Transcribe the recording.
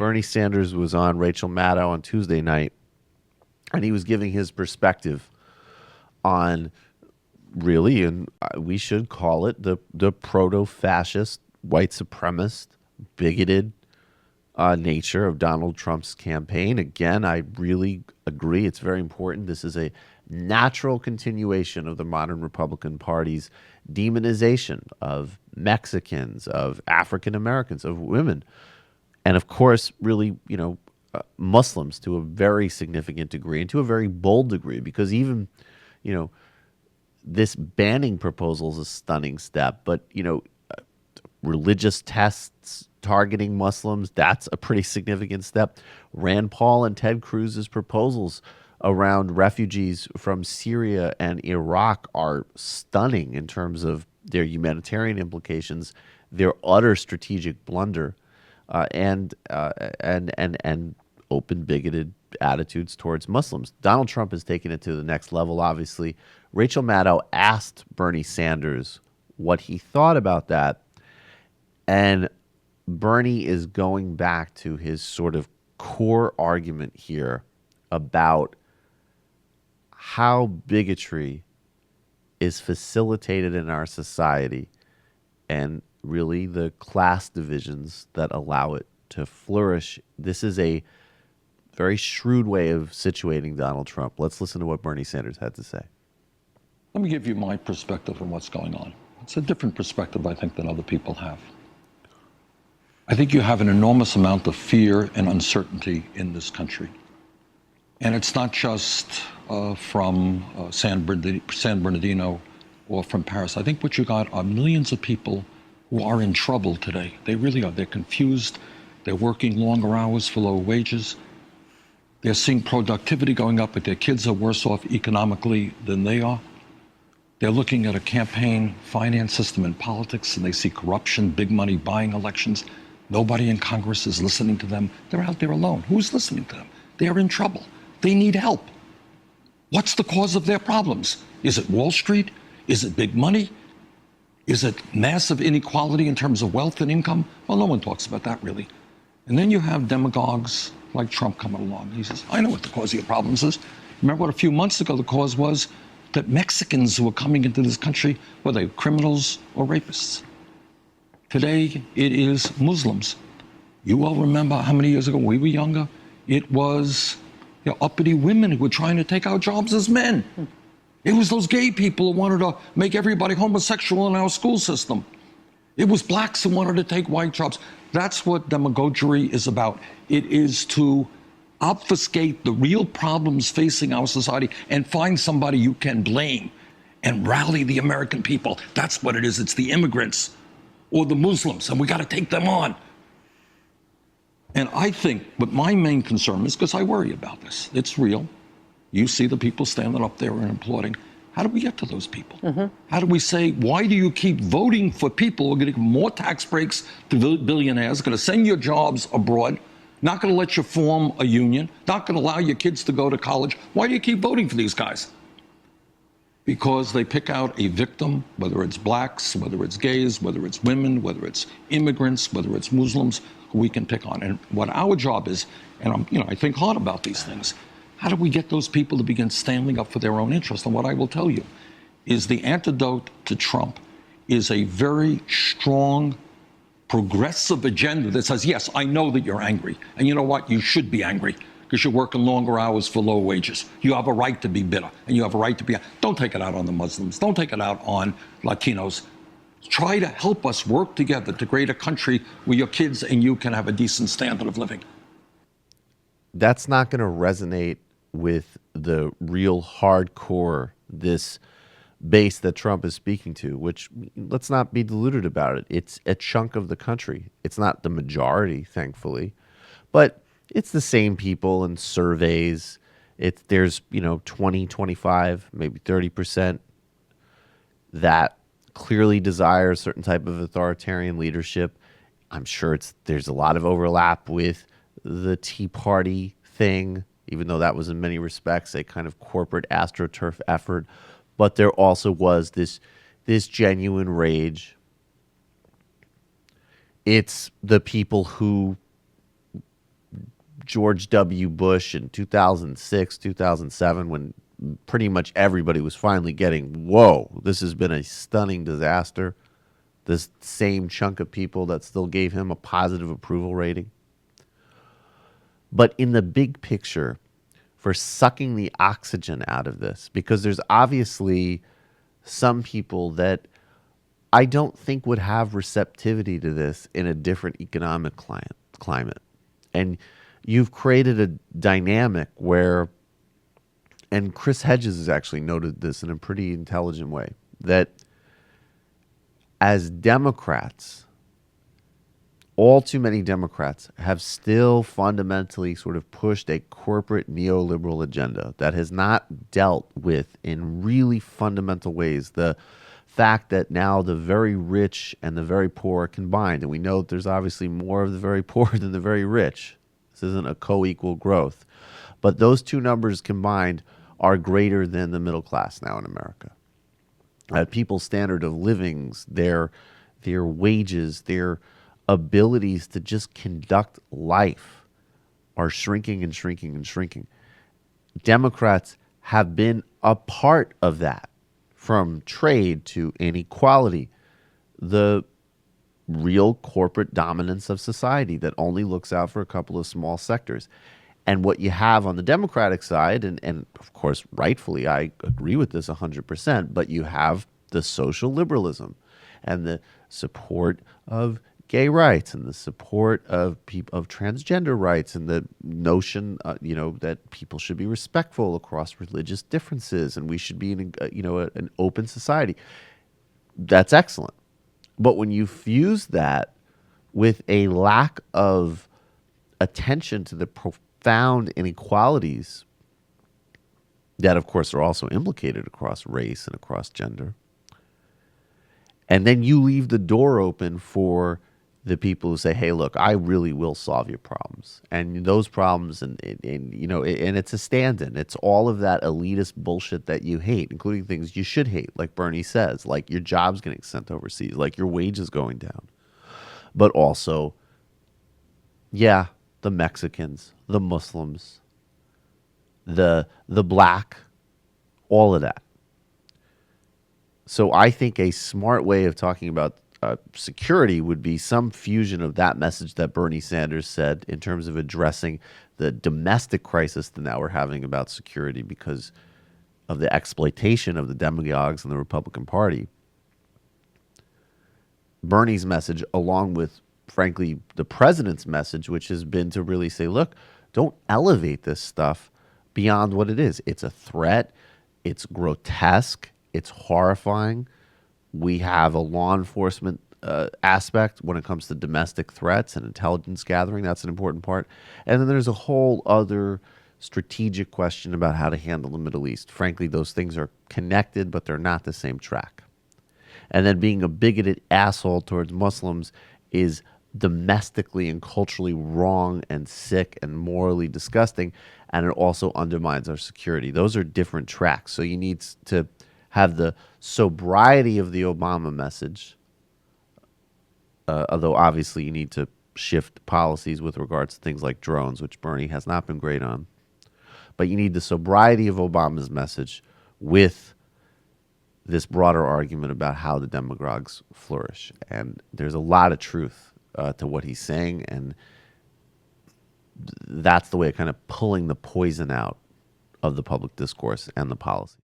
Bernie Sanders was on Rachel Maddow on Tuesday night, and he was giving his perspective on really, and we should call it the proto-fascist, white supremacist, bigoted nature of Donald Trump's campaign. Again, I really agree. It's very important. This is a natural continuation of the modern Republican Party's demonization of Mexicans, of African Americans, of women, and of course, really, Muslims to a very significant degree and to a very bold degree, because even, this banning proposal is a stunning step, but, religious tests targeting Muslims, that's a pretty significant step. Rand Paul and Ted Cruz's proposals around refugees from Syria and Iraq are stunning in terms of their humanitarian implications, their utter strategic blunder, and open bigoted attitudes towards Muslims. Donald Trump has taken it to the next level, obviously. Rachel Maddow asked Bernie Sanders what he thought about that, and Bernie is going back to his sort of core argument here about how bigotry is facilitated in our society and really the class divisions that allow it to flourish. This is a very shrewd way of situating Donald Trump. Let's listen to what Bernie Sanders had to say. Let me give you my perspective on what's going on. It's a different perspective, I think, than other people have. I think you have an enormous amount of fear and uncertainty in this country. And it's not just from San Bernardino or from Paris. I think what you got are millions of people who are in trouble today. They really are. They're confused. They're working longer hours for low wages. They're seeing productivity going up, but their kids are worse off economically than they are. They're looking at a campaign finance system in politics, and they see corruption, big money buying elections. Nobody in Congress is listening to them. They're out there alone. Who's listening to them? They're in trouble. They need help. What's the cause of their problems? Is it Wall Street? Is it big money? Is it massive inequality in terms of wealth and income? Well, no one talks about that really. And then you have demagogues like Trump coming along. He says, I know what the cause of your problems is. Remember what a few months ago the cause was? That Mexicans who were coming into this country, were they criminals or rapists? Today, it is Muslims. You all remember how many years ago when we were younger? It was uppity women who were trying to take our jobs as men. It was those gay people who wanted to make everybody homosexual in our school system. It was blacks who wanted to take white jobs. That's what demagoguery is about. It is to obfuscate the real problems facing our society and find somebody you can blame and rally the American people. That's what it is. It's the immigrants or the Muslims, and we got to take them on. And I think, but my main concern is, because I worry about this, it's real. You see the people standing up there and applauding. How do we get to those people? How do we say, why do you keep voting for people who are going to give more tax breaks to billionaires, going to send your jobs abroad, not going to let you form a union, not going to allow your kids to go to college? Why do you keep voting for these guys? Because they pick out a victim, whether it's blacks, whether it's gays, whether it's women, whether it's immigrants, whether it's Muslims, who we can pick on. And what our job is, and I think hard about these things, how do we get those people to begin standing up for their own interests? And what I will tell you is the antidote to Trump is a very strong, progressive agenda that says, yes, I know that you're angry. And you know what? You should be angry because you're working longer hours for low wages. You have a right to be bitter, and you have a right to be... Don't take it out on the Muslims. Don't take it out on Latinos. Try to help us work together to create a country where your kids and you can have a decent standard of living. That's not going to resonate with the real hardcore, this base that Trump is speaking to, which, let's not be deluded about it. It's a chunk of the country. It's not the majority, thankfully, but it's the same people in surveys. There's 20, 25, maybe 30% that clearly desire a certain type of authoritarian leadership. I'm sure there's a lot of overlap with the Tea Party thing, even though that was in many respects a kind of corporate AstroTurf effort. But there also was this genuine rage. It's the people who George W. Bush in 2006, 2007, when pretty much everybody was finally getting, whoa, this has been a stunning disaster. This same chunk of people that still gave him a positive approval rating. But in the big picture, for sucking the oxygen out of this, because there's obviously some people that I don't think would have receptivity to this in a different economic climate. And you've created a dynamic where, and Chris Hedges has actually noted this in a pretty intelligent way, that as Democrats, all too many Democrats have still fundamentally sort of pushed a corporate neoliberal agenda that has not dealt with in really fundamental ways the fact that now the very rich and the very poor are combined. And we know that there's obviously more of the very poor than the very rich. This isn't a co-equal growth. But those two numbers combined are greater than the middle class now in America. People's standard of livings, their wages, their abilities to just conduct life are shrinking and shrinking and shrinking. Democrats have been a part of that, from trade to inequality, the real corporate dominance of society that only looks out for a couple of small sectors. And what you have on the Democratic side, and of course, rightfully, I agree with this 100%, but you have the social liberalism and the support of gay rights and the support of transgender rights and the notion, that people should be respectful across religious differences and we should be in an open society. That's excellent. But when you fuse that with a lack of attention to the profound inequalities that, of course, are also implicated across race and across gender, and then you leave the door open for the people who say, hey, look, I really will solve your problems. And those problems, and it's a stand-in. It's all of that elitist bullshit that you hate, including things you should hate, like Bernie says, like your jobs getting sent overseas, like your wages going down. But also, yeah, the Mexicans, the Muslims, the black, all of that. So I think a smart way of talking about security would be some fusion of that message that Bernie Sanders said in terms of addressing the domestic crisis that now we're having about security because of the exploitation of the demagogues in the Republican Party. Bernie's message, along with, frankly, the president's message, which has been to really say, look, don't elevate this stuff beyond what it is. It's a threat. It's grotesque. It's horrifying. We have a law enforcement aspect when it comes to domestic threats and intelligence gathering. That's an important part. And then there's a whole other strategic question about how to handle the Middle East. Frankly, those things are connected, but they're not the same track. And then being a bigoted asshole towards Muslims is domestically and culturally wrong and sick and morally disgusting, and it also undermines our security. Those are different tracks. So you need to have the sobriety of the Obama message, although obviously you need to shift policies with regards to things like drones, which Bernie has not been great on. But you need the sobriety of Obama's message with this broader argument about how the demagogues flourish. And there's a lot of truth to what he's saying, and that's the way of kind of pulling the poison out of the public discourse and the policy.